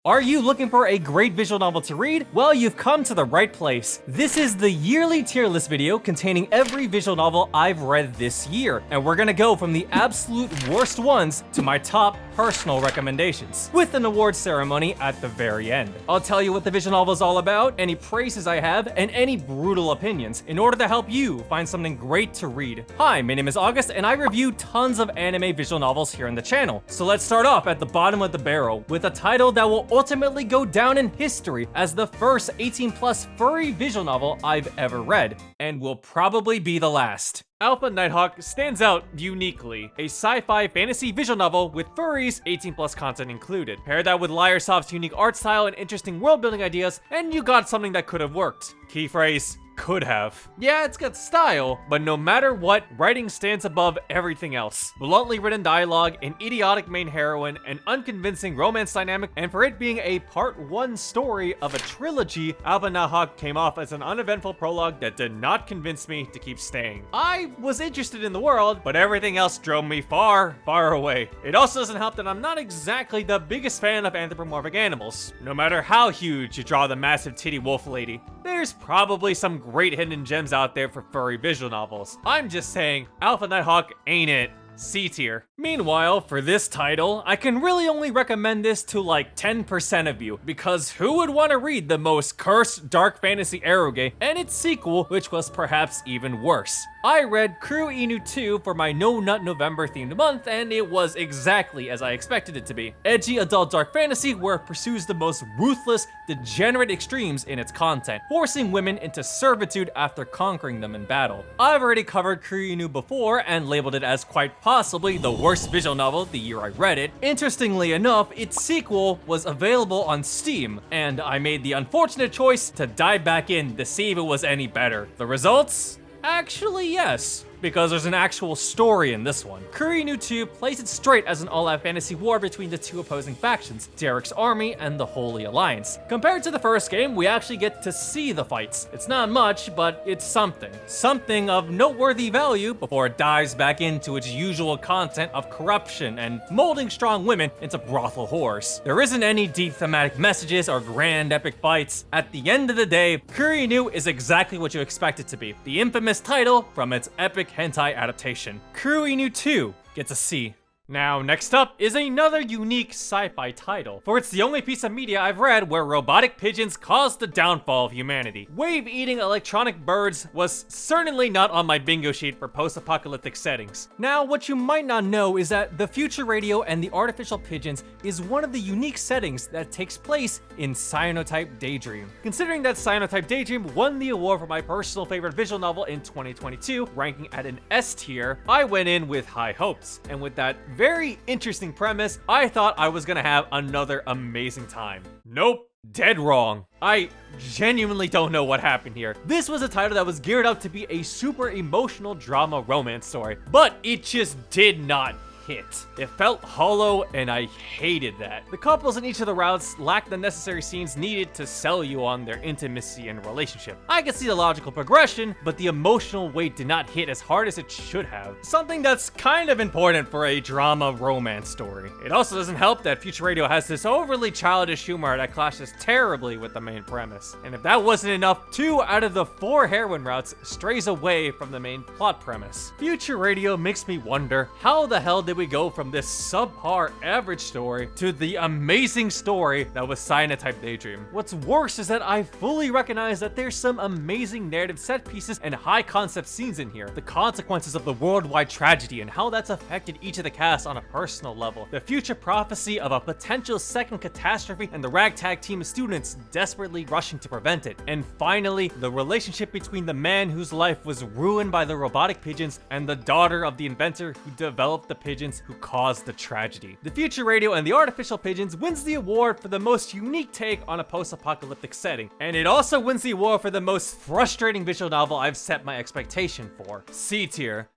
Are you looking for a great visual novel to read? Well, you've come to the right place. This is the yearly tier list video containing every visual novel I've read this year, and we're gonna go from the absolute worst ones to my top personal recommendations, with an award ceremony at the very end. I'll tell you what the visual novel is all about, any praises I have, and any brutal opinions, in order to help you find something great to read. Hi, my name is August, and I review tons of anime visual novels here on the channel. So let's start off at the bottom of the barrel with a title that will ultimately go down in history as the first 18+ furry visual novel I've ever read, and will probably be the last. Alpha-Nighthawk stands out uniquely, a sci-fi fantasy visual novel with furries, 18+ content included. Pair that with Lyresoft's unique art style and interesting world-building ideas, and you got something that could have worked. Key phrase: could have. Yeah, it's got style, but no matter what, writing stands above everything else. Bluntly written dialogue, an idiotic main heroine, an unconvincing romance dynamic, and for it being a part 1 story of a trilogy, Alpha-Nighthawk came off as an uneventful prologue that did not convince me to keep staying. I was interested in the world, but everything else drove me far, far away. It also doesn't help that I'm not exactly the biggest fan of anthropomorphic animals. No matter how huge you draw the massive titty wolf lady, there's probably some great hidden gems out there for furry visual novels. I'm just saying, Alpha-Nighthawk ain't it. C tier. Meanwhile, for this title, I can really only recommend this to like 10% of you, because who would want to read the most cursed dark fantasy eroge and its sequel, which was perhaps even worse? I read Kuroinu 2 for my No Nut November themed month, and it was exactly as I expected it to be. Edgy adult dark fantasy where it pursues the most ruthless, degenerate extremes in its content, forcing women into servitude after conquering them in battle. I've already covered Kuroinu before and labeled it as quite possibly the worst visual novel the year I read it. Interestingly enough, its sequel was available on Steam, and I made the unfortunate choice to dive back in to see if it was any better. The results? Actually, yes, because there's an actual story in this one. Kuroinu 2 plays it straight as an all-out fantasy war between the two opposing factions, Derek's army and the Holy Alliance. Compared to the first game, we actually get to see the fights. It's not much, but it's something. Something of noteworthy value before it dives back into its usual content of corruption and molding strong women into brothel whores. There isn't any deep thematic messages or grand epic fights. At the end of the day, Kuroinu is exactly what you expect it to be. The infamous title from its epic hentai adaptation. Kuroinu 2 gets a C. Now, next up is another unique sci-fi title, for it's the only piece of media I've read where robotic pigeons caused the downfall of humanity. Wave-eating electronic birds was certainly not on my bingo sheet for post-apocalyptic settings. Now, what you might not know is that the future radio and the artificial pigeons is one of the unique settings that takes place in Cyanotype Daydream. Considering that Cyanotype Daydream won the award for my personal favorite visual novel in 2022, ranking at an S tier, I went in with high hopes, and with that very interesting premise, I thought I was gonna have another amazing time. Nope, dead wrong. I genuinely don't know what happened here. This was a title that was geared up to be a super emotional drama romance story, but it just did not hit. It felt hollow, and I hated that. The couples in each of the routes lacked the necessary scenes needed to sell you on their intimacy and relationship. I could see the logical progression, but the emotional weight did not hit as hard as it should have. Something that's kind of important for a drama romance story. It also doesn't help that Future Radio has this overly childish humor that clashes terribly with the main premise. And if that wasn't enough, 2 out of the 4 heroine routes strays away from the main plot premise. Future Radio makes me wonder, how the hell did we go from this subpar average story to the amazing story that was Cyanotype Daydream? What's worse is that I fully recognize that there's some amazing narrative set pieces and high concept scenes in here. The consequences of the worldwide tragedy and how that's affected each of the cast on a personal level. The future prophecy of a potential second catastrophe and the ragtag team of students desperately rushing to prevent it. And finally, the relationship between the man whose life was ruined by the robotic pigeons and the daughter of the inventor who developed the pigeons who caused the tragedy. The Future Radio and the Artificial Pigeons wins the award for the most unique take on a post-apocalyptic setting, and it also wins the award for the most frustrating visual novel I've set my expectation for. C tier.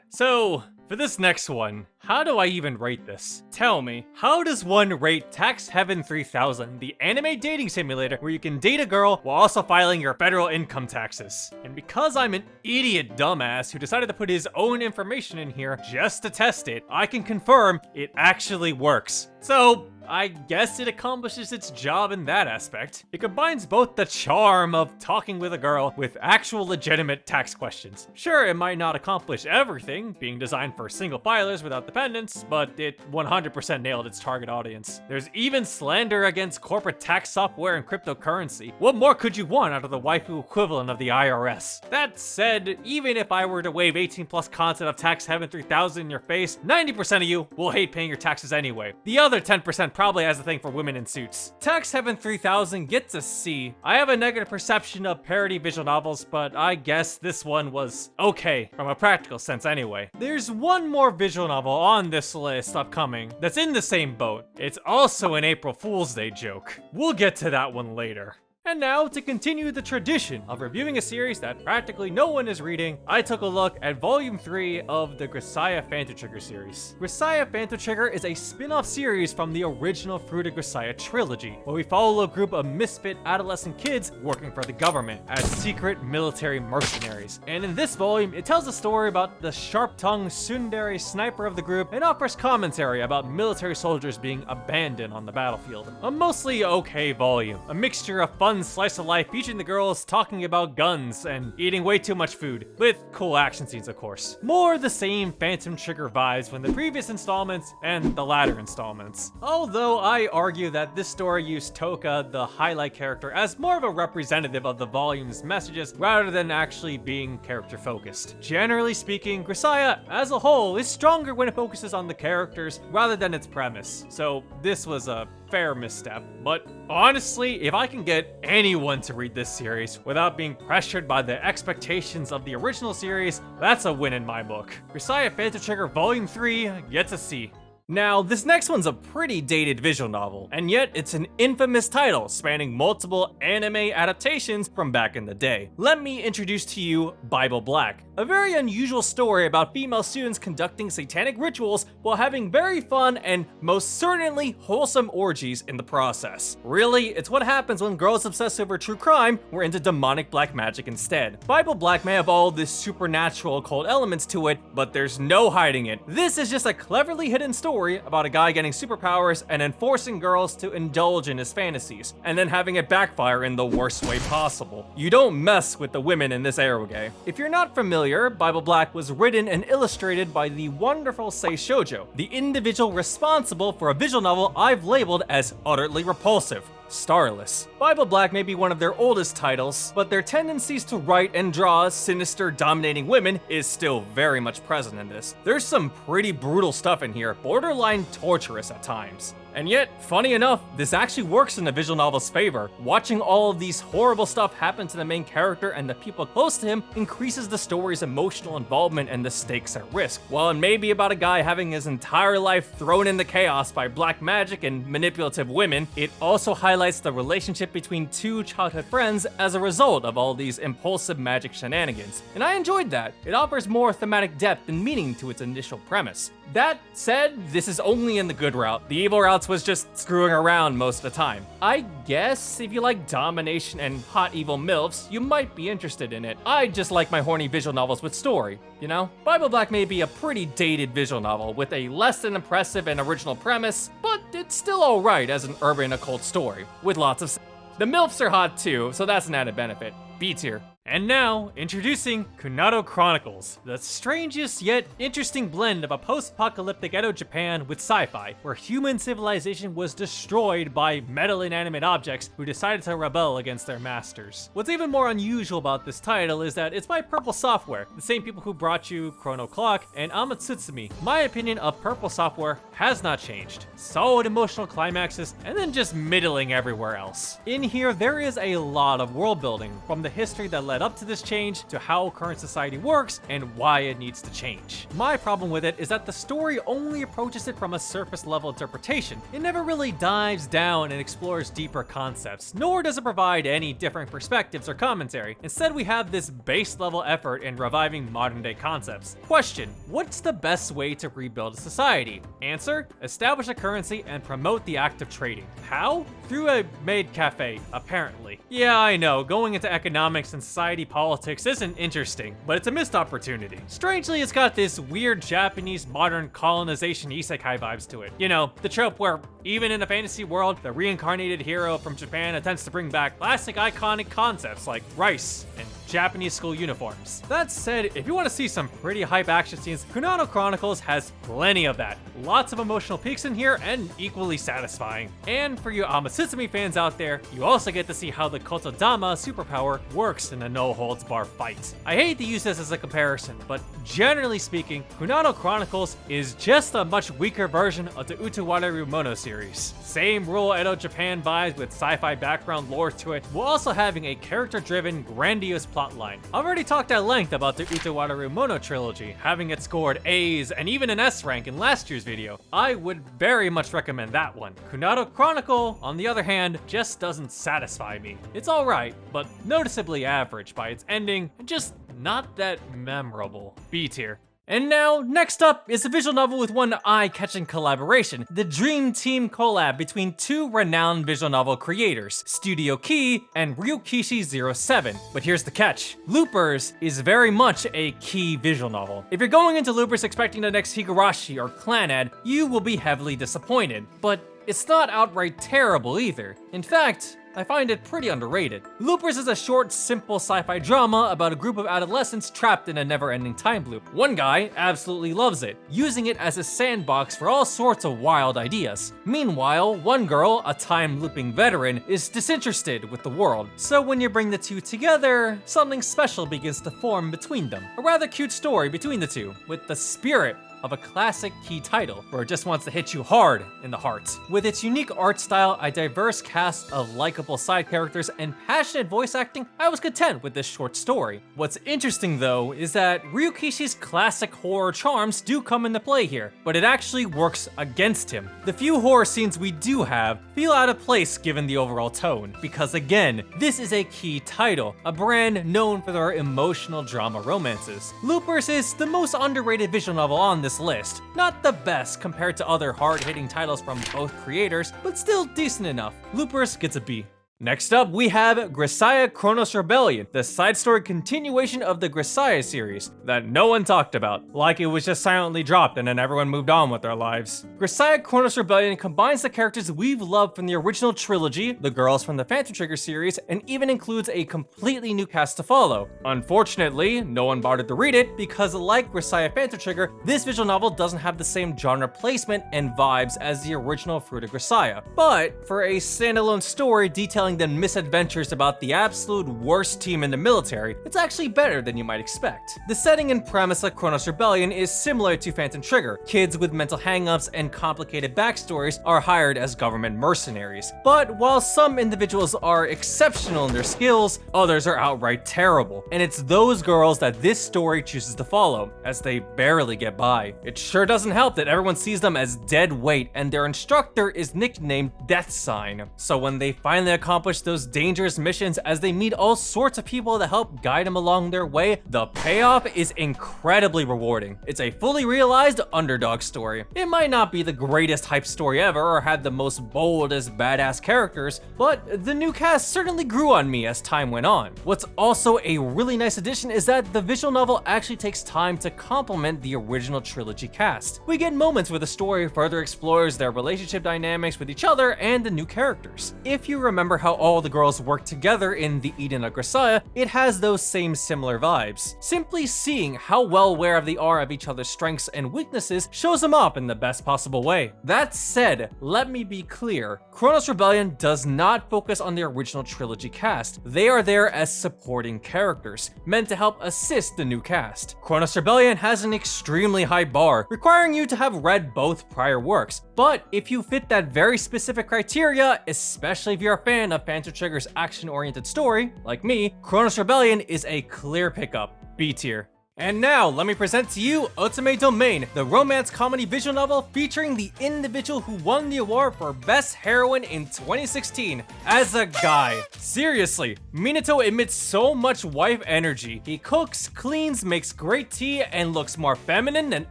So, for this next one, how do I even rate this? Tell me, how does one rate Tax Heaven 3000, the anime dating simulator where you can date a girl while also filing your federal income taxes? And because I'm an idiot dumbass who decided to put his own information in here just to test it, I can confirm it actually works. So, I guess it accomplishes its job in that aspect. It combines both the charm of talking with a girl with actual legitimate tax questions. Sure, it might not accomplish everything, being designed for single filers without dependents, but it 100% nailed its target audience. There's even slander against corporate tax software and cryptocurrency. What more could you want out of the waifu equivalent of the IRS? That said, even if I were to wave 18 plus content of Tax Heaven 3000 in your face, 90% of you will hate paying your taxes anyway. The other 10% probably has a thing for women in suits. Tax Heaven 3000 gets a C. I have a negative perception of parody visual novels, but I guess this one was okay, from a practical sense anyway. There's one more visual novel on this list upcoming that's in the same boat. It's also an April Fool's Day joke. We'll get to that one later. And now, to continue the tradition of reviewing a series that practically no one is reading, I took a look at Volume 3 of the Grisaia Phantom Trigger series. Grisaia Phantom Trigger is a spin-off series from the original Fruit of Grisaia trilogy, where we follow a group of misfit adolescent kids working for the government as secret military mercenaries. And in this volume, it tells a story about the sharp-tongued tsundere sniper of the group and offers commentary about military soldiers being abandoned on the battlefield. A mostly okay volume, a mixture of fun slice of life featuring the girls talking about guns and eating way too much food, with cool action scenes of course. More the same Phantom Trigger vibes from the previous installments and the latter installments. Although I argue that this story used Toka, the highlight character, as more of a representative of the volume's messages rather than actually being character focused. Generally speaking, Grisaia as a whole is stronger when it focuses on the characters rather than its premise, so this was a fair misstep. But honestly, if I can get anyone to read this series without being pressured by the expectations of the original series, that's a win in my book. Grisaia Phantom Trigger Volume 3 gets a C. Now, this next one's a pretty dated visual novel, and yet it's an infamous title spanning multiple anime adaptations from back in the day. Let me introduce to you Bible Black, a very unusual story about female students conducting satanic rituals while having very fun and most certainly wholesome orgies in the process. Really, it's what happens when girls obsessed over true crime were into demonic black magic instead. Bible Black may have all this supernatural occult elements to it, but there's no hiding it. This is just a cleverly hidden story about a guy getting superpowers and then forcing girls to indulge in his fantasies, and then having it backfire in the worst way possible. You don't mess with the women in this eroge. If you're not familiar, Bible Black was written and illustrated by the wonderful Sei Shoujo, the individual responsible for a visual novel I've labeled as utterly repulsive. Starless. Bible Black may be one of their oldest titles, but their tendencies to write and draw sinister, dominating women is still very much present in this. There's some pretty brutal stuff in here, borderline torturous at times. And yet, funny enough, this actually works in the visual novel's favor. Watching all of these horrible stuff happen to the main character and the people close to him increases the story's emotional involvement and the stakes at risk. While it may be about a guy having his entire life thrown into chaos by black magic and manipulative women, it also highlights the relationship between two childhood friends as a result of all these impulsive magic shenanigans. And I enjoyed that. It offers more thematic depth and meaning to its initial premise. That said, this is only in the good route. The evil routes was just screwing around most of the time. I guess if you like domination and hot evil MILFs, you might be interested in it. I just like my horny visual novels with story, you know? Bible Black may be a pretty dated visual novel with a less than impressive and original premise, but it's still alright as an urban occult story, with lots of The MILFs are hot too, so that's an added benefit. B tier. And now, introducing Kunado Chronicles, the strangest yet interesting blend of a post-apocalyptic Edo Japan with sci-fi, where human civilization was destroyed by metal inanimate objects who decided to rebel against their masters. What's even more unusual about this title is that it's by Purple Software, the same people who brought you Chrono Clock and Amatsutsumi. My opinion of Purple Software has not changed. Solid emotional climaxes, and then just middling everywhere else. In here, there is a lot of world building, from the history that led up to this change to how current society works and why it needs to change. My problem with it is that the story only approaches it from a surface level interpretation. It never really dives down and explores deeper concepts, nor does it provide any different perspectives or commentary. Instead, we have this base level effort in reviving modern day concepts. Question: what's the best way to rebuild a society? Answer: establish a currency and promote the act of trading. How? Through a maid cafe, apparently. Yeah, I know, going into economics and society society politics isn't interesting, but it's a missed opportunity. Strangely, it's got this weird Japanese modern colonization isekai vibes to it. You know, the trope where even in a fantasy world, the reincarnated hero from Japan attempts to bring back classic iconic concepts like rice and Japanese school uniforms. That said, if you want to see some pretty hype action scenes, Kunado Chronicles has plenty of that. Lots of emotional peaks in here and equally satisfying. And for you Amatsutsumi fans out there, you also get to see how the Kotodama superpower works in a no-holds-bar fight. I hate to use this as a comparison, but generally speaking, Kunado Chronicles is just a much weaker version of the Utawareru Mono series. Same rural Edo Japan vibes with sci-fi background lore to it, while also having a character-driven, grandiose plotline. I've already talked at length about the Utawareru Mono trilogy, having it scored A's and even an S rank in last year's video. I would very much recommend that one. Kunado Chronicle, on the other hand, just doesn't satisfy me. It's alright, but noticeably average by its ending, and just not that memorable. B tier. And now, next up is a visual novel with one eye-catching collaboration, the Dream Team collab between two renowned visual novel creators, Studio Key and Ryukishi07. But here's the catch. Loopers is very much a Key visual novel. If you're going into Loopers expecting the next Higurashi or Clannad, you will be heavily disappointed. But it's not outright terrible either. In fact, I find it pretty underrated. Loopers is a short, simple sci-fi drama about a group of adolescents trapped in a never-ending time loop. One guy absolutely loves it, using it as a sandbox for all sorts of wild ideas. Meanwhile, one girl, a time-looping veteran, is disinterested with the world. So when you bring the two together, something special begins to form between them. A rather cute story between the two, with the spirit of a classic Key title, where it just wants to hit you hard in the heart. With its unique art style, a diverse cast of likable side characters, and passionate voice acting, I was content with this short story. What's interesting though is that Ryukishi's classic horror charms do come into play here, but it actually works against him. The few horror scenes we do have feel out of place given the overall tone, because again, this is a Key title, a brand known for their emotional drama romances. Loopers is the most underrated visual novel on this list. Not the best compared to other hard-hitting titles from both creators, but still decent enough. Loopers gets a B. Next up, we have Grisaia Chronos Rebellion, the side story continuation of the Grisaia series that no one talked about, like it was just silently dropped and then everyone moved on with their lives. Grisaia Chronos Rebellion combines the characters we've loved from the original trilogy, the girls from the Phantom Trigger series, and even includes a completely new cast to follow. Unfortunately, no one bothered to read it because, like Grisaia Phantom Trigger, this visual novel doesn't have the same genre placement and vibes as the original Fruit of Grisaia. But for a standalone story detailing the misadventures about the absolute worst team in the military, it's actually better than you might expect. The setting and premise of Chronos Rebellion is similar to Phantom Trigger. Kids with mental hangups and complicated backstories are hired as government mercenaries. But while some individuals are exceptional in their skills, others are outright terrible. And it's those girls that this story chooses to follow, as they barely get by. It sure doesn't help that everyone sees them as dead weight and their instructor is nicknamed Death Sign. So when they finally accomplish those dangerous missions as they meet all sorts of people that help guide them along their way, the payoff is incredibly rewarding. It's a fully realized underdog story. It might not be the greatest hype story ever or have the most boldest badass characters, but the new cast certainly grew on me as time went on. What's also a really nice addition is that the visual novel actually takes time to complement the original trilogy cast. We get moments where the story further explores their relationship dynamics with each other and the new characters. If you remember how all the girls work together in The Eden of Grisaia, it has those same similar vibes. Simply seeing how well aware they are of each other's strengths and weaknesses shows them up in the best possible way. That said, let me be clear, Chronos Rebellion does not focus on the original trilogy cast. They are there as supporting characters, meant to help assist the new cast. Chronos Rebellion has an extremely high bar, requiring you to have read both prior works, but if you fit that very specific criteria, especially if you're a fan of Phantom Trigger's action-oriented story, like me, Chronos Rebellion is a clear pickup, B tier. And now, let me present to you Otome Domain, the romance comedy visual novel featuring the individual who won the award for Best Heroine in 2016. As a guy, seriously, Minato emits so much wife energy. He cooks, cleans, makes great tea, and looks more feminine than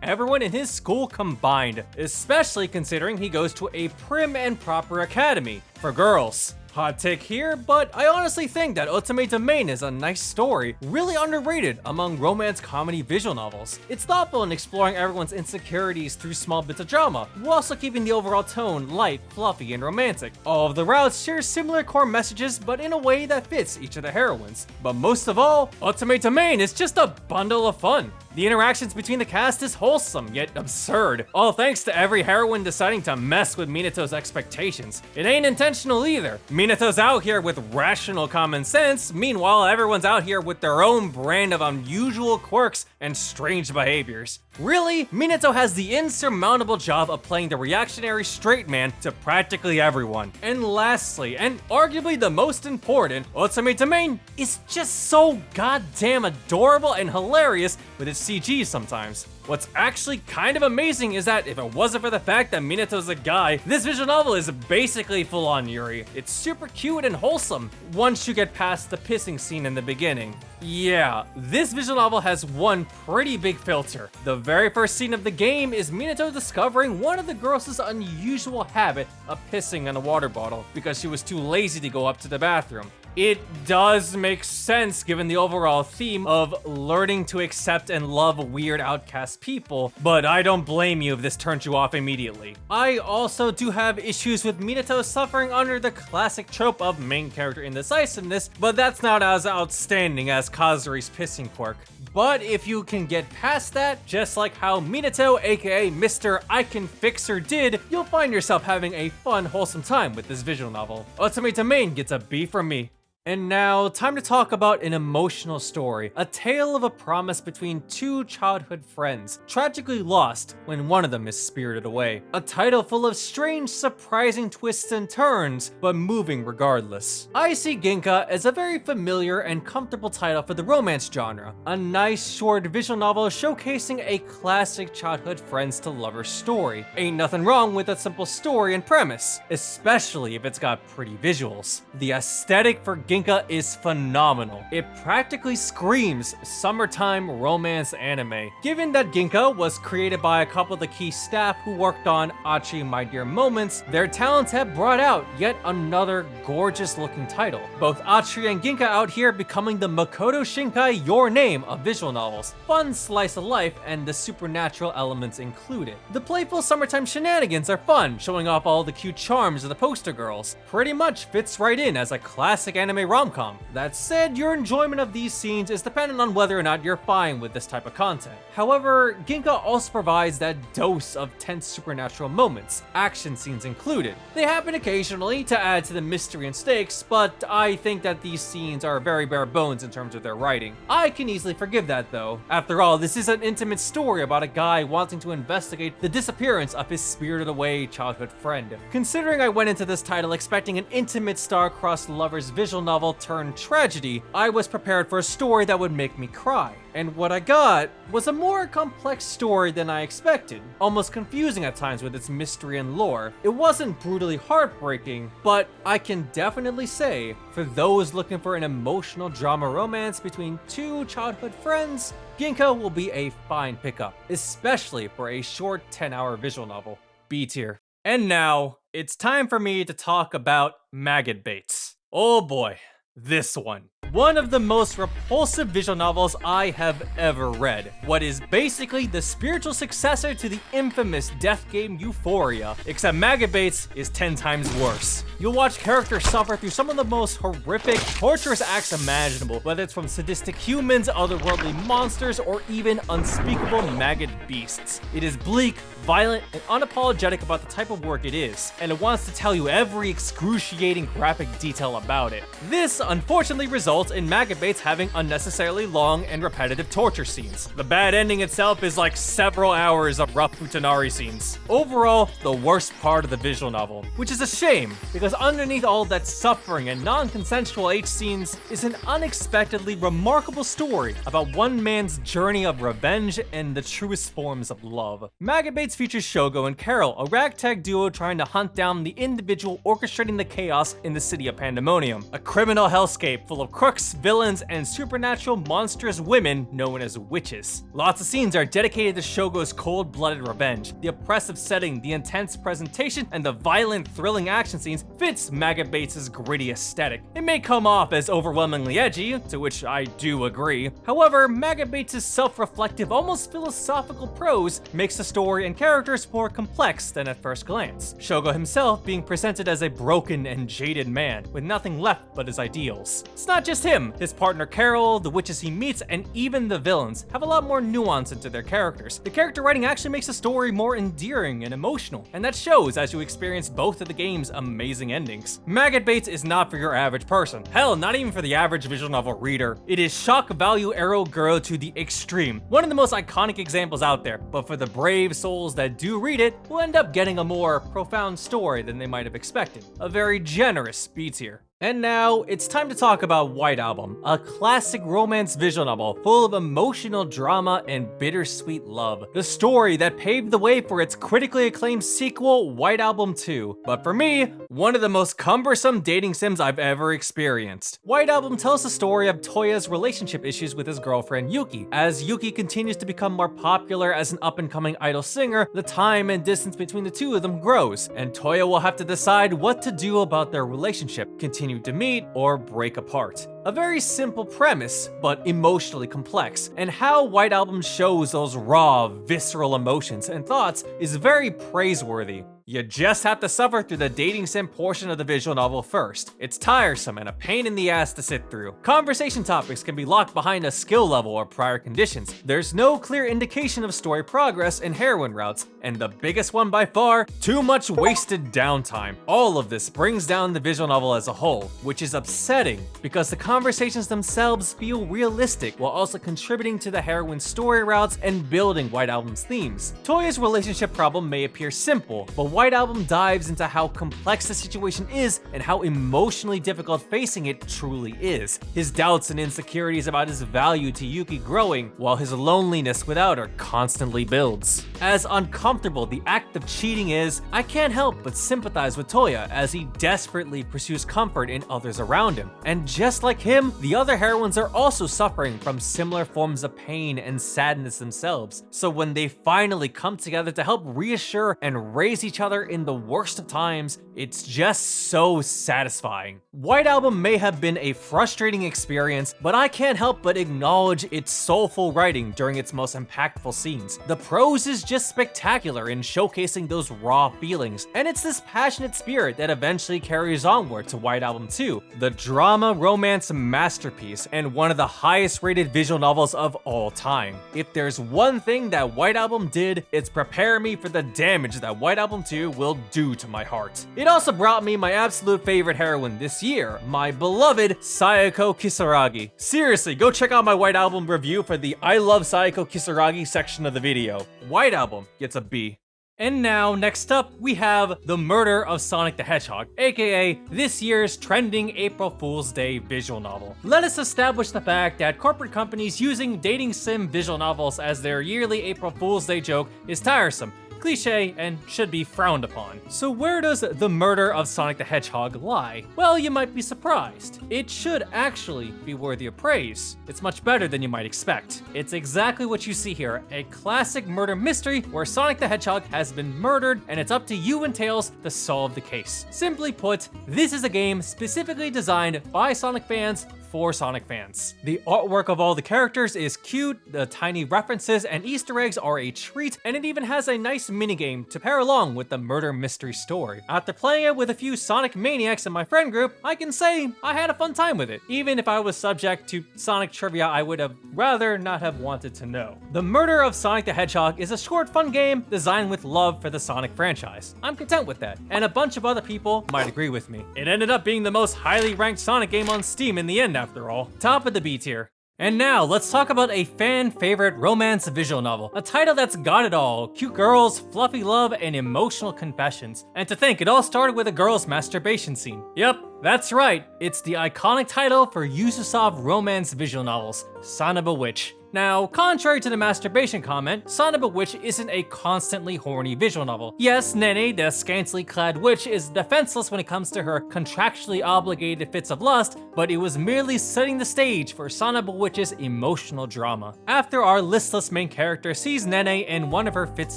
everyone in his school combined, especially considering he goes to a prim and proper academy. for girls. Hot take here, but I honestly think that Otome Domain is a nice story, really underrated among romance comedy visual novels. It's thoughtful in exploring everyone's insecurities through small bits of drama, while also keeping the overall tone light, fluffy, and romantic. All of the routes share similar core messages, but in a way that fits each of the heroines. But most of all, Otome Domain is just a bundle of fun. The interactions between the cast is wholesome, yet absurd, all thanks to every heroine deciding to mess with Minato's expectations. It ain't intentional either. Minato's out here with rational common sense, meanwhile everyone's out here with their own brand of unusual quirks and strange behaviors. Really, Minato has the insurmountable job of playing the reactionary straight man to practically everyone. And lastly, and arguably the most important, Otome Domain is just so goddamn adorable and hilarious with its CG sometimes. What's actually kind of amazing is that if it wasn't for the fact that Minato's a guy, this visual novel is basically full-on Yuri. It's super cute and wholesome, once you get past the pissing scene in the beginning. Yeah, this visual novel has one pretty big filter. The very first scene of the game is Minato discovering one of the girls' unusual habit of pissing in a water bottle because she was too lazy to go up to the bathroom. It does make sense given the overall theme of learning to accept and love weird outcast people, but I don't blame you if this turns you off immediately. I also do have issues with Minato suffering under the classic trope of main character indecisiveness, but that's not as outstanding as Kazuri's pissing quirk. But if you can get past that, just like how Minato, aka Mr. I Can Fix Her did, you'll find yourself having a fun, wholesome time with this visual novel. Otome Domain gets a B from me. And now, time to talk about an emotional story, a tale of a promise between two childhood friends, tragically lost when one of them is spirited away. A title full of strange, surprising twists and turns, but moving regardless. I see GINKA as a very familiar and comfortable title for the romance genre, a nice short visual novel showcasing a classic childhood friends to lovers story. Ain't nothing wrong with a simple story and premise, especially if it's got pretty visuals. The aesthetic for GINKA is phenomenal. It practically screams summertime romance anime. Given that GINKA was created by a couple of the key staff who worked on Achi My Dear Moments, their talents have brought out yet another gorgeous looking title. Both Achi and GINKA out here becoming the Makoto Shinkai Your Name of visual novels. Fun slice of life and the supernatural elements included. The playful summertime shenanigans are fun, showing off all the cute charms of the poster girls. Pretty much fits right in as a classic anime rom-com. That said, your enjoyment of these scenes is dependent on whether or not you're fine with this type of content. However, GINKA also provides that dose of tense supernatural moments, action scenes included. They happen occasionally to add to the mystery and stakes, but I think that these scenes are very bare bones in terms of their writing. I can easily forgive that though. After all, this is an intimate story about a guy wanting to investigate the disappearance of his spirited away childhood friend. Considering I went into this title expecting an intimate star-crossed lovers visual novel turned tragedy, I was prepared for a story that would make me cry. And what I got was a more complex story than I expected, almost confusing at times with its mystery and lore. It wasn't brutally heartbreaking, but I can definitely say, for those looking for an emotional drama romance between two childhood friends, GINKA will be a fine pickup, especially for a short 10-hour visual novel. B tier. And now, it's time for me to talk about Maggot Baits. Oh boy, this one. One of the most repulsive visual novels I have ever read. What is basically the spiritual successor to the infamous death game Euphoria, except Maggot Baits is 10 times worse. You'll watch characters suffer through some of the most horrific, torturous acts imaginable, whether it's from sadistic humans, otherworldly monsters, or even unspeakable maggot beasts. It is bleak, violent, and unapologetic about the type of work it is, and it wants to tell you every excruciating graphic detail about it. This, unfortunately, results in Maggot Baits having unnecessarily long and repetitive torture scenes. The bad ending itself is like several hours of rough futanari scenes. Overall, the worst part of the visual novel, which is a shame, because underneath all that suffering and non-consensual H scenes is an unexpectedly remarkable story about one man's journey of revenge and the truest forms of love. Maggot Baits features Shogo and Carol, a ragtag duo trying to hunt down the individual orchestrating the chaos in the city of Pandemonium, a criminal hellscape full of crooks, villains, and supernatural monstrous women known as witches. Lots of scenes are dedicated to Shogo's cold-blooded revenge. The oppressive setting, the intense presentation, and the violent, thrilling action scenes fits Maggot Baits' gritty aesthetic. It may come off as overwhelmingly edgy, to which I do agree. However, Maggot Baits' self-reflective, almost philosophical prose makes the story and characters more complex than at first glance. Shogo himself being presented as a broken and jaded man, with nothing left but his ideals. It's not just him. His partner Carol, the witches he meets, and even the villains have a lot more nuance into their characters. The character writing actually makes the story more endearing and emotional, and that shows as you experience both of the game's amazing endings. Maggot Baits is not for your average person. Hell, not even for the average visual novel reader. It is shock value arrow girl to the extreme. One of the most iconic examples out there, but for the brave souls that do read it, will end up getting a more profound story than they might have expected. A very generous B tier. And now, it's time to talk about White Album, a classic romance visual novel full of emotional drama and bittersweet love. The story that paved the way for its critically acclaimed sequel, White Album 2. But for me, one of the most cumbersome dating sims I've ever experienced. White Album tells the story of Toya's relationship issues with his girlfriend Yuki. As Yuki continues to become more popular as an up-and-coming idol singer, the time and distance between the two of them grows, and Toya will have to decide what to do about their relationship. Continue to meet or break apart. A very simple premise, but emotionally complex, and how White Album shows those raw, visceral emotions and thoughts is very praiseworthy. You just have to suffer through the dating sim portion of the visual novel first. It's tiresome and a pain in the ass to sit through. Conversation topics can be locked behind a skill level or prior conditions. There's no clear indication of story progress and heroine routes, and the biggest one by far, too much wasted downtime. All of this brings down the visual novel as a whole, which is upsetting because the conversations themselves feel realistic while also contributing to the heroine's story routes and building White Album's themes. Toya's relationship problem may appear simple, but White Album dives into how complex the situation is and how emotionally difficult facing it truly is. His doubts and insecurities about his value to Yuki growing, while his loneliness without her constantly builds. As uncomfortable the act of cheating is, I can't help but sympathize with Toya as he desperately pursues comfort in others around him. And just like him, the other heroines are also suffering from similar forms of pain and sadness themselves. So when they finally come together to help reassure and raise each other in the worst of times, it's just so satisfying. White Album may have been a frustrating experience, but I can't help but acknowledge its soulful writing during its most impactful scenes. The prose is just spectacular in showcasing those raw feelings, and it's this passionate spirit that eventually carries onward to White Album 2, the drama romance masterpiece and one of the highest rated visual novels of all time. If there's one thing that White Album did, it's prepare me for the damage that White Album 2 will do to my heart. It also brought me my absolute favorite heroine this year, my beloved Sayako Kisaragi. Seriously, go check out my White Album review for the I Love Sayako Kisaragi section of the video. White Album gets a B. And now, next up, we have The Murder of Sonic the Hedgehog, aka this year's trending April Fool's Day visual novel. Let us establish the fact that corporate companies using dating sim visual novels as their yearly April Fool's Day joke is tiresome, cliche, and should be frowned upon. So where does The Murder of Sonic the Hedgehog lie? Well, you might be surprised. It should actually be worthy of praise. It's much better than you might expect. It's exactly what you see here, a classic murder mystery where Sonic the Hedgehog has been murdered and it's up to you and Tails to solve the case. Simply put, this is a game specifically designed by Sonic fans for Sonic fans. The artwork of all the characters is cute, the tiny references and Easter eggs are a treat, and it even has a nice minigame to pair along with the murder mystery story. After playing it with a few Sonic maniacs in my friend group, I can say I had a fun time with it, even if I was subject to Sonic trivia I would have rather not have wanted to know. The Murder of Sonic the Hedgehog is a short, fun game designed with love for the Sonic franchise. I'm content with that, and a bunch of other people might agree with me. It ended up being the most highly ranked Sonic game on Steam in the end after all. Top of the B tier. And now, let's talk about a fan-favorite romance visual novel. A title that's got it all. Cute girls, fluffy love, and emotional confessions. And to think, it all started with a girl's masturbation scene. Yep, that's right. It's the iconic title for Yuzusoft romance visual novels, Sanoba Witch. Now, contrary to the masturbation comment, Sanoba Witch isn't a constantly horny visual novel. Yes, Nene, the scantily clad witch, is defenseless when it comes to her contractually obligated fits of lust, but it was merely setting the stage for Sanoba Witch's emotional drama. After our listless main character sees Nene in one of her fits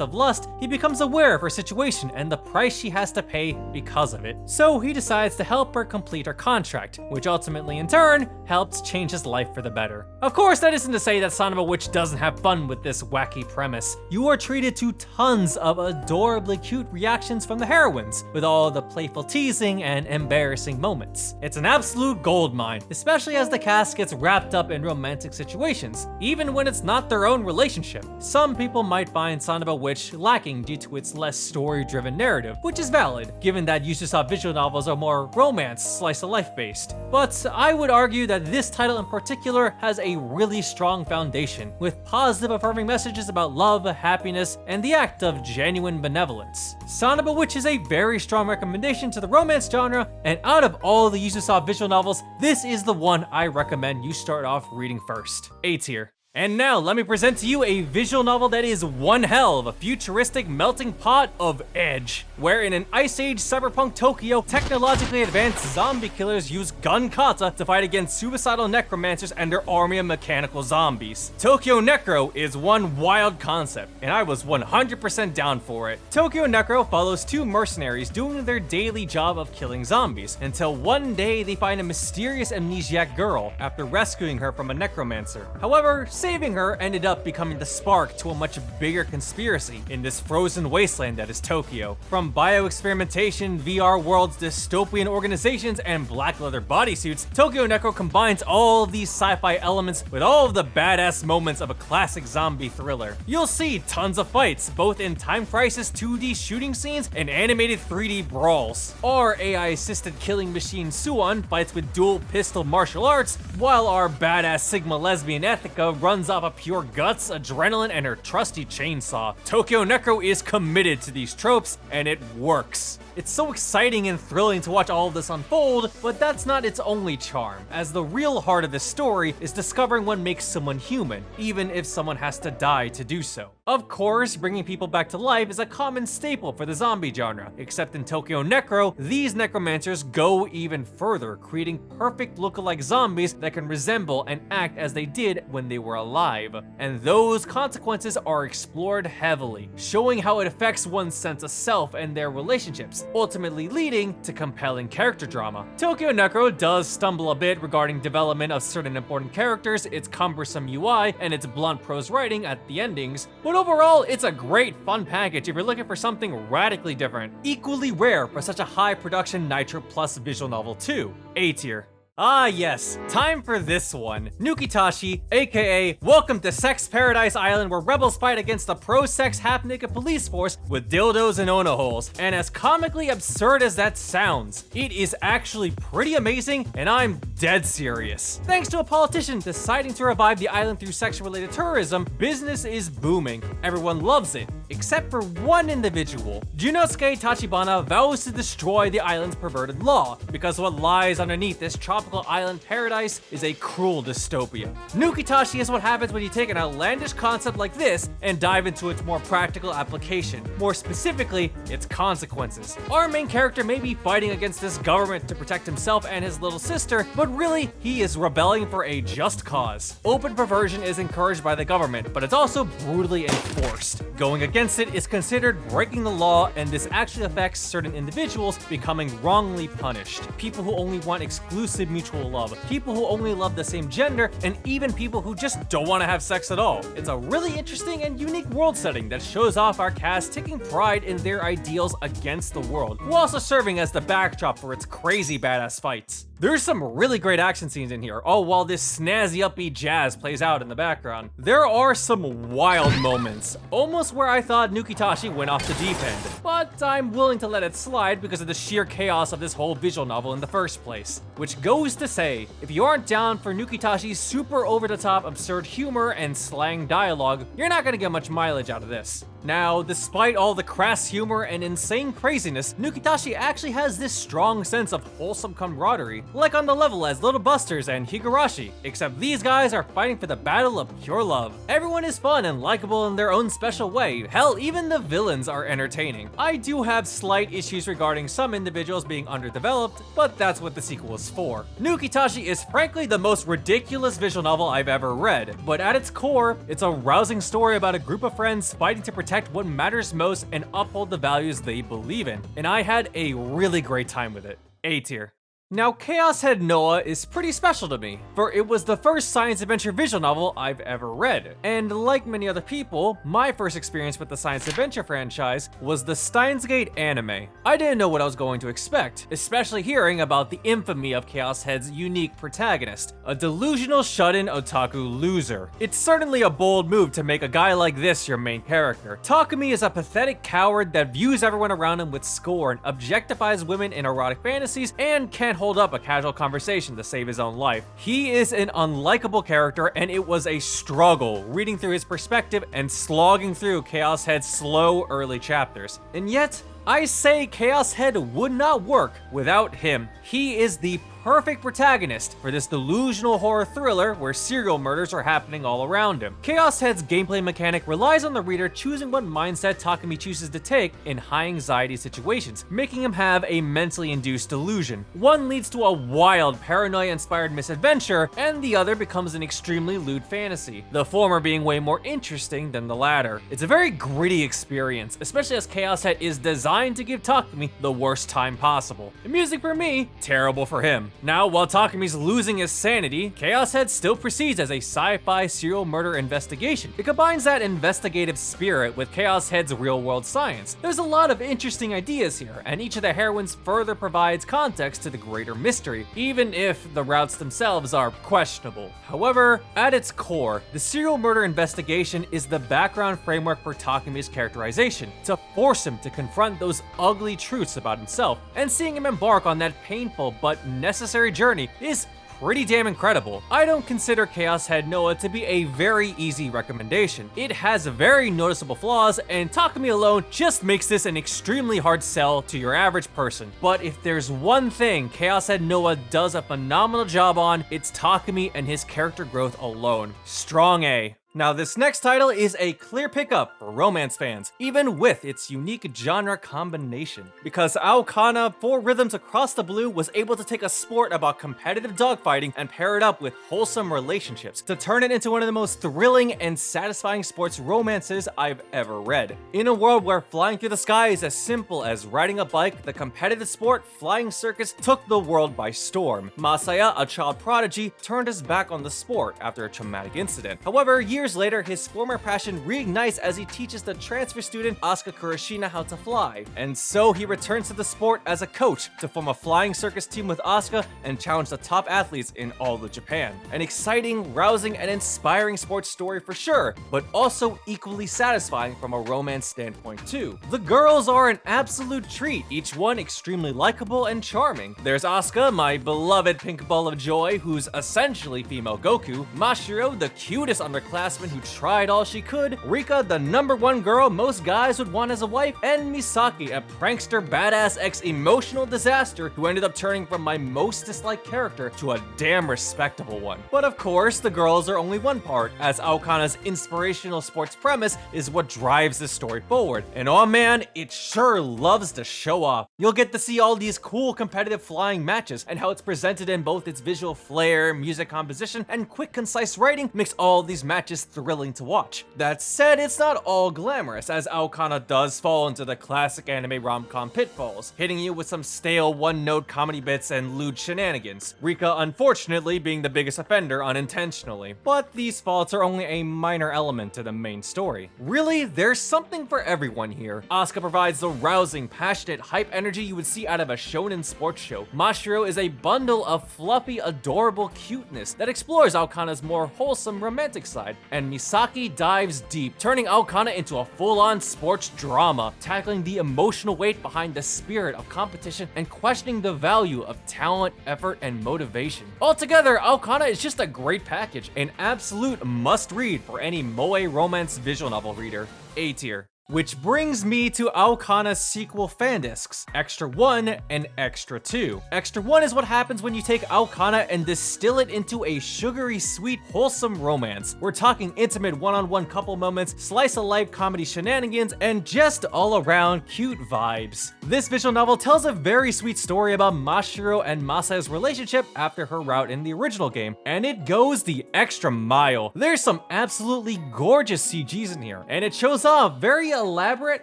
of lust, he becomes aware of her situation and the price she has to pay because of it. So he decides to help her complete her contract, which ultimately in turn helps change his life for the better. Of course, that isn't to say that Sanoba Witch doesn't have fun with this wacky premise. You are treated to tons of adorably cute reactions from the heroines, with all the playful teasing and embarrassing moments. It's an absolute goldmine, especially as the cast gets wrapped up in romantic situations, even when it's not their own relationship. Some people might find Sanoba Witch lacking due to its less story-driven narrative, which is valid, given that Yuzusoft visual novels are more romance, slice-of-life based. But I would argue that this title in particular has a really strong foundation, with positive affirming messages about love, happiness, and the act of genuine benevolence. Sanoba Witch is a very strong recommendation to the romance genre, and out of all the Yuzusoft visual novels, this is the one I recommend you start off reading first. A tier. And now, let me present to you a visual novel that is one hell of a futuristic melting pot of edge, where in an Ice Age cyberpunk Tokyo, technologically advanced zombie killers use gun kata to fight against suicidal necromancers and their army of mechanical zombies. Tokyo Necro is one wild concept, and I was 100% down for it. Tokyo Necro follows two mercenaries doing their daily job of killing zombies, until one day they find a mysterious amnesiac girl after rescuing her from a necromancer. However, saving her ended up becoming the spark to a much bigger conspiracy in this frozen wasteland that is Tokyo. From bioexperimentation, VR worlds, dystopian organizations, and black leather bodysuits, Tokyo Necro combines all of these sci-fi elements with all of the badass moments of a classic zombie thriller. You'll see tons of fights, both in Time Crisis 2D shooting scenes and animated 3D brawls. Our AI-assisted killing machine Suwon fights with dual pistol martial arts, while our badass Sigma lesbian Ethica runs off of pure guts, adrenaline, and her trusty chainsaw. Tokyo Necro is committed to these tropes, and it works. It's so exciting and thrilling to watch all of this unfold, but that's not its only charm, as the real heart of this story is discovering what makes someone human, even if someone has to die to do so. Of course, bringing people back to life is a common staple for the zombie genre, except in Tokyo Necro, these necromancers go even further, creating perfect lookalike zombies that can resemble and act as they did when they were alive. And those consequences are explored heavily, showing how it affects one's sense of self and their relationships, ultimately leading to compelling character drama. Tokyo Necro does stumble a bit regarding development of certain important characters, its cumbersome UI, and its blunt prose writing at the endings, but overall, it's a great fun package if you're looking for something radically different. Equally rare for such a high production Nitro Plus visual novel too. A tier. Ah yes, time for this one. NUKITASHI, aka Welcome to Sex Paradise Island, where rebels fight against the pro-sex half-naked police force with dildos and ono holes. And as comically absurd as that sounds, it is actually pretty amazing, and I'm dead serious. Thanks to a politician deciding to revive the island through sex-related tourism, business is booming. Everyone loves it, except for one individual. Junosuke Tachibana vows to destroy the island's perverted law, because what lies underneath this tropical island paradise is a cruel dystopia. NUKITASHI is what happens when you take an outlandish concept like this and dive into its more practical application, more specifically, its consequences. Our main character may be fighting against this government to protect himself and his little sister, but really, he is rebelling for a just cause. Open perversion is encouraged by the government, but it's also brutally enforced. Going against it is considered breaking the law, and this actually affects certain individuals becoming wrongly punished. People who only want exclusive mutual love, people who only love the same gender, and even people who just don't want to have sex at all. It's a really interesting and unique world setting that shows off our cast taking pride in their ideals against the world, while also serving as the backdrop for its crazy badass fights. There's some really great action scenes in here, all while this snazzy upbeat jazz plays out in the background. There are some wild moments, almost where I thought NUKITASHI went off the deep end, but I'm willing to let it slide because of the sheer chaos of this whole visual novel in the first place. Which goes to say, if you aren't down for NUKITASHI's super over-the-top absurd humor and slang dialogue, you're not gonna get much mileage out of this. Now, despite all the crass humor and insane craziness, NUKITASHI actually has this strong sense of wholesome camaraderie, like on the level as Little Busters and Higurashi, except these guys are fighting for the battle of pure love. Everyone is fun and likable in their own special way. Hell, even the villains are entertaining. I do have slight issues regarding some individuals being underdeveloped, but that's what the sequel is for. NUKITASHI is frankly the most ridiculous visual novel I've ever read, but at its core, it's a rousing story about a group of friends fighting to protect what matters most and uphold the values they believe in, and I had a really great time with it. A tier. Now, Chaos Head Noah is pretty special to me, for it was the first science adventure visual novel I've ever read. And like many other people, my first experience with the science adventure franchise was the Steins Gate anime. I didn't know what I was going to expect, especially hearing about the infamy of Chaos Head's unique protagonist, a delusional shut-in otaku loser. It's certainly a bold move to make a guy like this your main character. Takumi is a pathetic coward that views everyone around him with scorn, objectifies women in erotic fantasies, and can't hold up a casual conversation to save his own life. He is an unlikable character, and it was a struggle reading through his perspective and slogging through Chaos Head's slow early chapters. And yet, I say Chaos Head would not work without him. He is the perfect protagonist for this delusional horror thriller where serial murders are happening all around him. Chaos Head's gameplay mechanic relies on the reader choosing what mindset Takumi chooses to take in high anxiety situations, making him have a mentally induced delusion. One leads to a wild, paranoia-inspired misadventure, and the other becomes an extremely lewd fantasy, the former being way more interesting than the latter. It's a very gritty experience, especially as Chaos Head is designed to give Takumi the worst time possible. The music for me, terrible for him. Now, while Takumi's losing his sanity, Chaos Head still proceeds as a sci-fi serial murder investigation. It combines that investigative spirit with Chaos Head's real-world science. There's a lot of interesting ideas here, and each of the heroines further provides context to the greater mystery, even if the routes themselves are questionable. However, at its core, the serial murder investigation is the background framework for Takumi's characterization, to force him to confront those ugly truths about himself, and seeing him embark on that painful but necessary journey is pretty damn incredible. I don't consider Chaos Head Noah to be a very easy recommendation. It has very noticeable flaws, and Takumi alone just makes this an extremely hard sell to your average person. But if there's one thing Chaos Head Noah does a phenomenal job on, it's Takumi and his character growth alone. Strong A. Now, this next title is a clear pickup for romance fans, even with its unique genre combination. Because AOKANA, 4 Rhythms Across the Blue, was able to take a sport about competitive dogfighting and pair it up with wholesome relationships to turn it into one of the most thrilling and satisfying sports romances I've ever read. In a world where flying through the sky is as simple as riding a bike, the competitive sport Flying Circus took the world by storm. Masaya, a child prodigy, turned his back on the sport after a traumatic incident. However, years later, his former passion reignites as he teaches the transfer student Asuka Kurashina how to fly. And so he returns to the sport as a coach to form a flying circus team with Asuka and challenge the top athletes in all of Japan. An exciting, rousing, and inspiring sports story for sure, but also equally satisfying from a romance standpoint too. The girls are an absolute treat, each one extremely likable and charming. There's Asuka, my beloved pink ball of joy, who's essentially female Goku, Mashiro, the cutest underclassman who tried all she could, Rika, the #1 girl most guys would want as a wife, and Misaki, a prankster badass ex-emotional disaster who ended up turning from my most disliked character to a damn respectable one. But of course, the girls are only one part, as AOKANA's inspirational sports premise is what drives this story forward. And oh man, it sure loves to show off. You'll get to see all these cool competitive flying matches, and how it's presented in both its visual flair, music composition, and quick concise writing makes all these matches thrilling to watch. That said, it's not all glamorous, as AOKANA does fall into the classic anime rom-com pitfalls, hitting you with some stale one-note comedy bits and lewd shenanigans, Rika unfortunately being the biggest offender unintentionally. But these faults are only a minor element to the main story. Really, there's something for everyone here. Asuka provides the rousing, passionate, hype energy you would see out of a shonen sports show. Mashiro is a bundle of fluffy, adorable cuteness that explores AOKANA's more wholesome romantic side, and Misaki dives deep, turning AOKANA into a full-on sports drama, tackling the emotional weight behind the spirit of competition and questioning the value of talent, effort, and motivation. Altogether, AOKANA is just a great package, an absolute must-read for any moe romance visual novel reader. A tier. Which brings me to AOKANA's sequel fan discs, Extra 1 and Extra 2. Extra 1 is what happens when you take AOKANA and distill it into a sugary, sweet, wholesome romance. We're talking intimate one-on-one couple moments, slice-of-life comedy shenanigans, and just all-around cute vibes. This visual novel tells a very sweet story about Mashiro and Masaya's relationship after her route in the original game, and it goes the extra mile. There's some absolutely gorgeous CGs in here, and it shows off very elaborate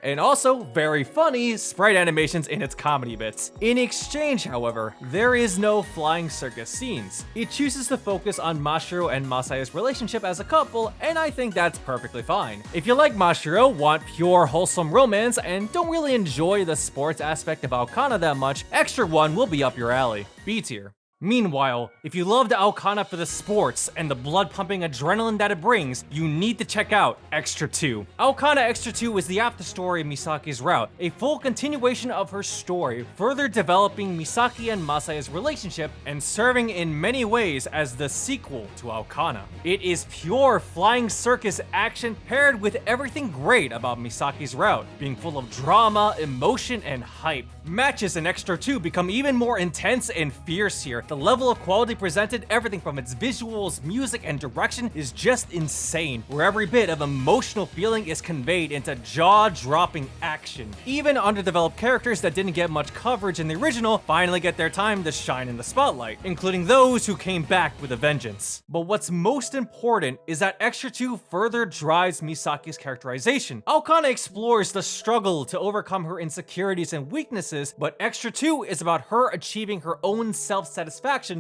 and also very funny sprite animations in its comedy bits. In exchange, however, there is no flying circus scenes. It chooses to focus on Mashiro and Masaya's relationship as a couple, and I think that's perfectly fine. If you like Mashiro, want pure wholesome romance, and don't really enjoy the sports aspect of AOKANA that much, Extra 1 will be up your alley. B tier. Meanwhile, if you loved AOKANA for the sports and the blood-pumping adrenaline that it brings, you need to check out Extra 2. AOKANA Extra 2 is the afterstory of Misaki's route, a full continuation of her story, further developing Misaki and Masaya's relationship and serving in many ways as the sequel to AOKANA. It is pure flying circus action paired with everything great about Misaki's route, being full of drama, emotion, and hype. Matches in Extra 2 become even more intense and fierce here. The level of quality presented, everything from its visuals, music, and direction is just insane, where every bit of emotional feeling is conveyed into jaw-dropping action. Even underdeveloped characters that didn't get much coverage in the original finally get their time to shine in the spotlight, including those who came back with a vengeance. But what's most important is that Extra 2 further drives Misaki's characterization. AOKANA explores the struggle to overcome her insecurities and weaknesses, but Extra 2 is about her achieving her own self-satisfaction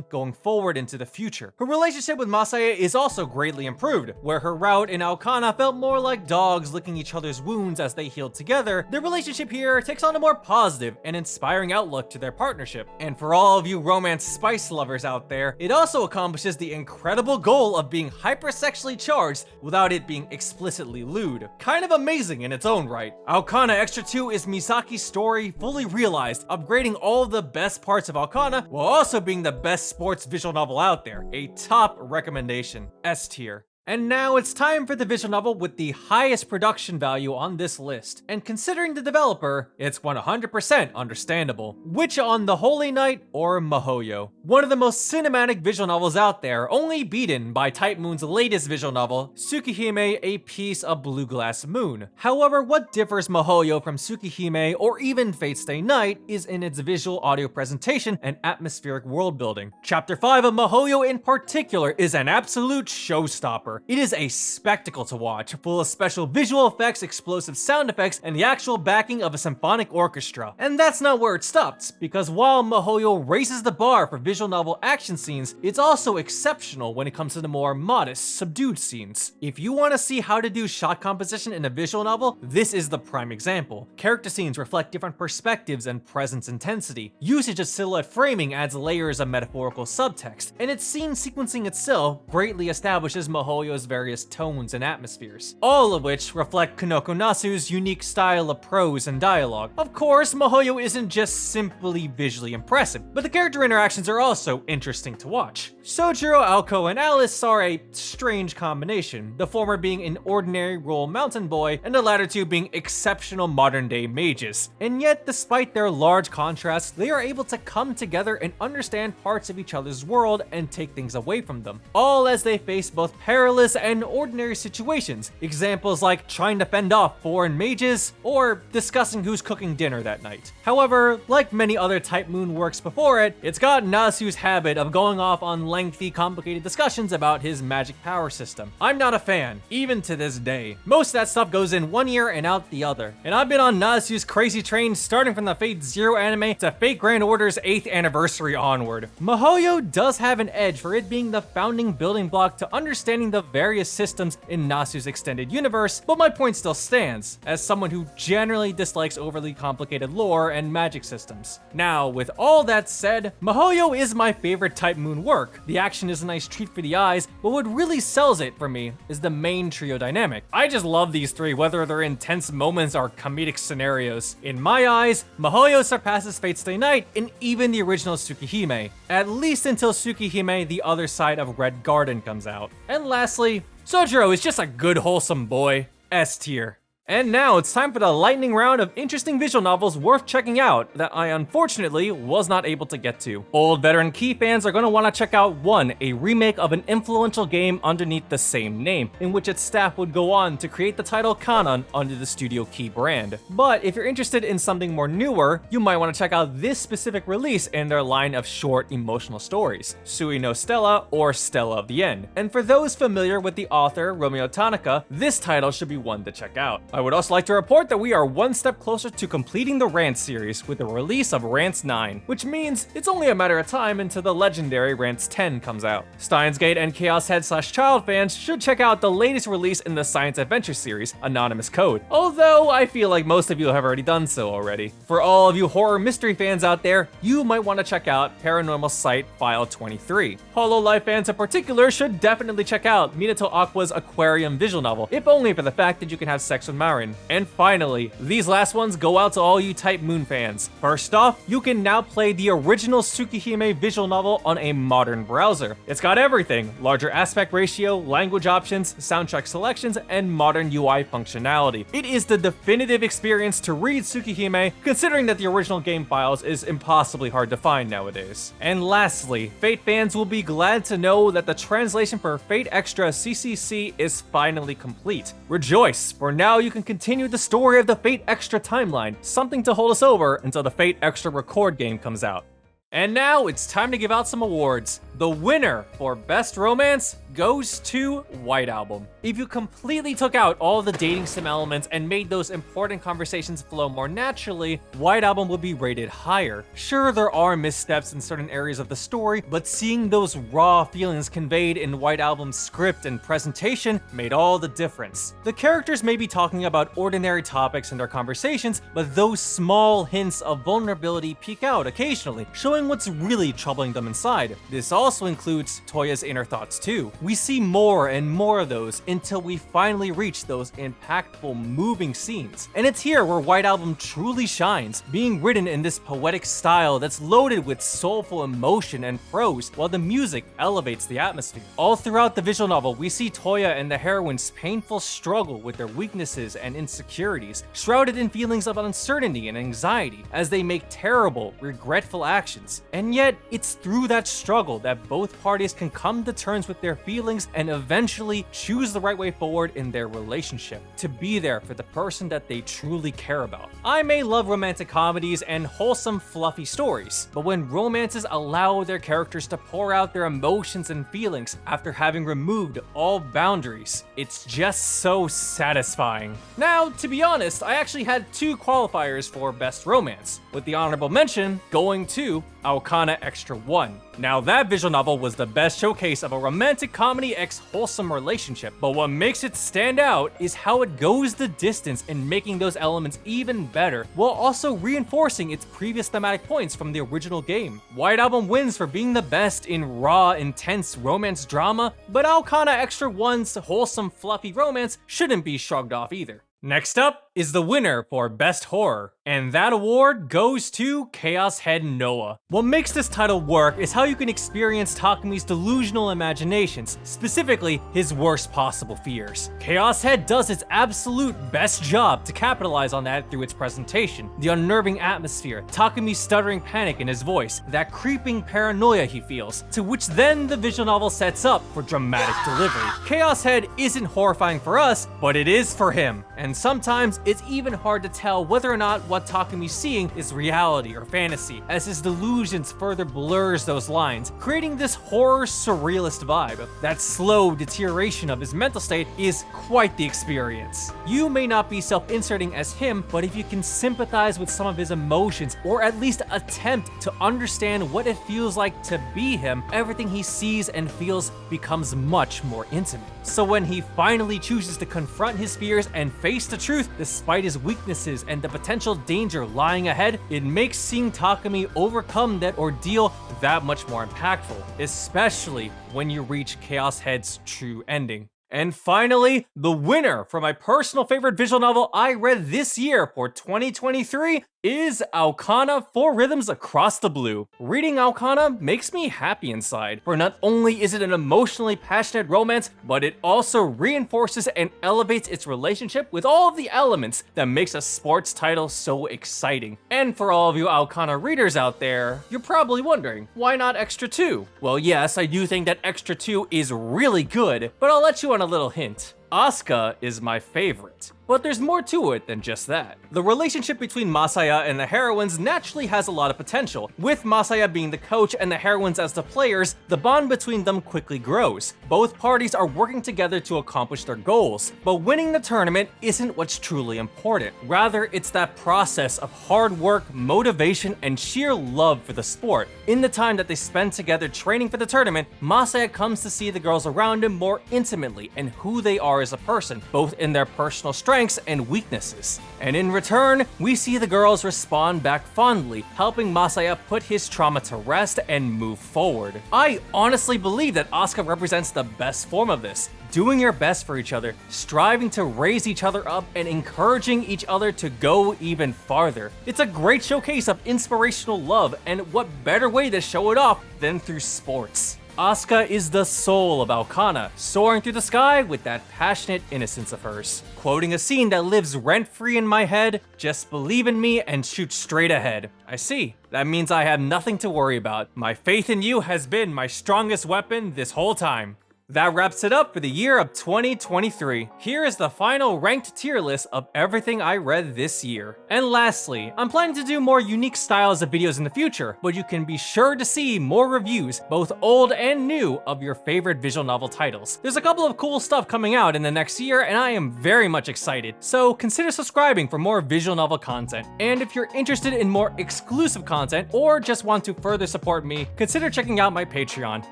going forward into the future. Her relationship with Masaya is also greatly improved. Where her route in AOKANA felt more like dogs licking each other's wounds as they healed together, the relationship here takes on a more positive and inspiring outlook to their partnership. And for all of you romance spice lovers out there, it also accomplishes the incredible goal of being hypersexually charged without it being explicitly lewd. Kind of amazing in its own right. AOKANA Extra 2 is Misaki's story fully realized, upgrading all of the best parts of AOKANA while also being the best sports visual novel out there. A top recommendation. S tier. And now it's time for the visual novel with the highest production value on this list. And considering the developer, it's 100% understandable. Witch on the Holy Night or Mihoyo. One of the most cinematic visual novels out there, only beaten by Type Moon's latest visual novel, Tsukihime, A Piece of Blue Glass Moon. However, what differs Mihoyo from Tsukihime or even Fate Stay Night is in its visual audio presentation and atmospheric world building. Chapter 5 of Mihoyo in particular is an absolute showstopper. It is a spectacle to watch, full of special visual effects, explosive sound effects, and the actual backing of a symphonic orchestra. And that's not where it stops, because while Mihoyo raises the bar for visual novel action scenes, it's also exceptional when it comes to the more modest, subdued scenes. If you want to see how to do shot composition in a visual novel, this is the prime example. Character scenes reflect different perspectives and presence intensity. Usage of silhouette framing adds layers of metaphorical subtext, and its scene sequencing itself greatly establishes Mihoyo's various tones and atmospheres, all of which reflect Kunoko Nasu's unique style of prose and dialogue. Of course, Mihoyo isn't just simply visually impressive, but the character interactions are also interesting to watch. Sojiro, Aoko, and Alice are a strange combination, the former being an ordinary rural mountain boy, and the latter two being exceptional modern-day mages. And yet, despite their large contrasts, they are able to come together and understand parts of each other's world and take things away from them, all as they face both perilous and ordinary situations. Examples like trying to fend off foreign mages, or discussing who's cooking dinner that night. However, like many other Type Moon works before it, it's got Nasu's habit of going off on lengthy, complicated discussions about his magic power system. I'm not a fan, even to this day. Most of that stuff goes in one ear and out the other. And I've been on Nasu's crazy train starting from the Fate Zero anime to Fate Grand Order's 8th anniversary onward. Mihoyo does have an edge for it being the founding building block to understanding the various systems in Nasu's extended universe, but my point still stands, as someone who generally dislikes overly complicated lore and magic systems. Now, with all that said, Mihoyo is my favorite Type Moon work. The action is a nice treat for the eyes, but what really sells it for me is the main trio dynamic. I just love these three, whether they're intense moments or comedic scenarios. In my eyes, Mihoyo surpasses Fate Stay Night and even the original Tsukihime, at least until Tsukihime The Other Side of Red Garden comes out. And lastly, Sojiro is just a good wholesome boy. S tier. And now it's time for the lightning round of interesting visual novels worth checking out that I unfortunately was not able to get to. Old veteran Key fans are going to want to check out 1, a remake of an influential game underneath the same name, in which its staff would go on to create the title Kanon under the Studio Key brand. But if you're interested in something more newer, you might want to check out this specific release in their line of short emotional stories, Sui no Stella or Stella of the End. And for those familiar with the author Romeo Tanaka, this title should be one to check out. I would also like to report that we are one step closer to completing the Rant series with the release of Rants 9, which means it's only a matter of time until the legendary Rants 10 comes out. Steins Gate and Chaos Head / Child fans should check out the latest release in the Science Adventure series, Anonymous Code, although I feel like most of you have already done so already. For all of you horror mystery fans out there, you might want to check out Paranormal Site File 23. Hololive fans in particular should definitely check out Minato Aqua's Aquarium visual novel, if only for the fact that you can have sex with Marin. And finally, these last ones go out to all you Type Moon fans. First off, you can now play the original Tsukihime visual novel on a modern browser. It's got everything: larger aspect ratio, language options, soundtrack selections, and modern UI functionality. It is the definitive experience to read Tsukihime, considering that the original game files is impossibly hard to find nowadays. And lastly, Fate fans will be glad to know that the translation for Fate Extra CCC is finally complete. Rejoice, for now you can continue the story of the Fate Extra timeline, something to hold us over until the Fate Extra record game comes out. And now it's time to give out some awards. The winner for Best Romance goes to White Album. If you completely took out all the dating sim elements and made those important conversations flow more naturally, White Album would be rated higher. Sure, there are missteps in certain areas of the story, but seeing those raw feelings conveyed in White Album's script and presentation made all the difference. The characters may be talking about ordinary topics in their conversations, but those small hints of vulnerability peek out occasionally, showing what's really troubling them inside. This also includes Toya's inner thoughts too. We see more and more of those until we finally reach those impactful, moving scenes. And it's here where White Album truly shines, being written in this poetic style that's loaded with soulful emotion and prose, while the music elevates the atmosphere. All throughout the visual novel, we see Toya and the heroine's painful struggle with their weaknesses and insecurities, shrouded in feelings of uncertainty and anxiety, as they make terrible, regretful actions. And yet, it's through that struggle that both parties can come to terms with their feelings and eventually choose the right way forward in their relationship, to be there for the person that they truly care about. I may love romantic comedies and wholesome, fluffy stories, but when romances allow their characters to pour out their emotions and feelings after having removed all boundaries, it's just so satisfying. Now, to be honest, I actually had 2 qualifiers for Best Romance, with the honorable mention going to AOKANA Extra 1. Now that visual novel was the best showcase of a romantic comedy x wholesome relationship, but what makes it stand out is how it goes the distance in making those elements even better, while also reinforcing its previous thematic points from the original game. White Album wins for being the best in raw, intense romance drama, but AOKANA Extra 1's wholesome, fluffy romance shouldn't be shrugged off either. Next up is the winner for Best Horror, and that award goes to Chaos Head Noah. What makes this title work is how you can experience Takumi's delusional imaginations, specifically his worst possible fears. Chaos Head does its absolute best job to capitalize on that through its presentation, the unnerving atmosphere, Takumi's stuttering panic in his voice, that creeping paranoia he feels, to which then the visual novel sets up for dramatic delivery. Chaos Head isn't horrifying for us, but it is for him, and sometimes it's even hard to tell whether or not what Takumi's seeing is reality or fantasy, as his delusions further blurs those lines, creating this horror surrealist vibe. That slow deterioration of his mental state is quite the experience. You may not be self-inserting as him, but if you can sympathize with some of his emotions, or at least attempt to understand what it feels like to be him, everything he sees and feels becomes much more intimate. So when he finally chooses to confront his fears and face the truth despite his weaknesses and the potential danger lying ahead, it makes seeing Takumi overcome that ordeal that much more impactful, especially when you reach Chaos Head's true ending. And finally, the winner for my personal favorite visual novel I read this year for 2023 is AOKANA 4 Rhythms Across the Blue. Reading AOKANA makes me happy inside, for not only is it an emotionally passionate romance, but it also reinforces and elevates its relationship with all of the elements that makes a sports title so exciting. And for all of you AOKANA readers out there, you're probably wondering, why not Extra 2? Well, yes, I do think that Extra 2 is really good, but I'll let you on a little hint. Asuka is my favorite. But there's more to it than just that. The relationship between Masaya and the heroines naturally has a lot of potential. With Masaya being the coach and the heroines as the players, the bond between them quickly grows. Both parties are working together to accomplish their goals, but winning the tournament isn't what's truly important. Rather, it's that process of hard work, motivation, and sheer love for the sport. In the time that they spend together training for the tournament, Masaya comes to see the girls around him more intimately and who they are as a person, both in their personal strengths and weaknesses. And in return, we see the girls respond back fondly, helping Masaya put his trauma to rest and move forward. I honestly believe that Asuka represents the best form of this, doing your best for each other, striving to raise each other up, and encouraging each other to go even farther. It's a great showcase of inspirational love, and what better way to show it off than through sports. Asuka is the soul of AOKANA, soaring through the sky with that passionate innocence of hers. Quoting a scene that lives rent-free in my head, "Just believe in me and shoot straight ahead." I see. That means I have nothing to worry about. My faith in you has been my strongest weapon this whole time. That wraps it up for the year of 2023. Here is the final ranked tier list of everything I read this year. And lastly, I'm planning to do more unique styles of videos in the future, but you can be sure to see more reviews, both old and new, of your favorite visual novel titles. There's a couple of cool stuff coming out in the next year, and I am very much excited, so consider subscribing for more visual novel content. And if you're interested in more exclusive content, or just want to further support me, consider checking out my Patreon.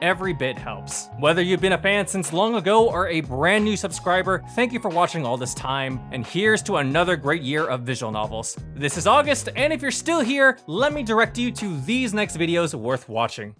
Every bit helps. Whether you've been a fan since long ago or a brand new subscriber, thank you for watching all this time, and here's to another great year of visual novels. This is August, and if you're still here, let me direct you to these next videos worth watching.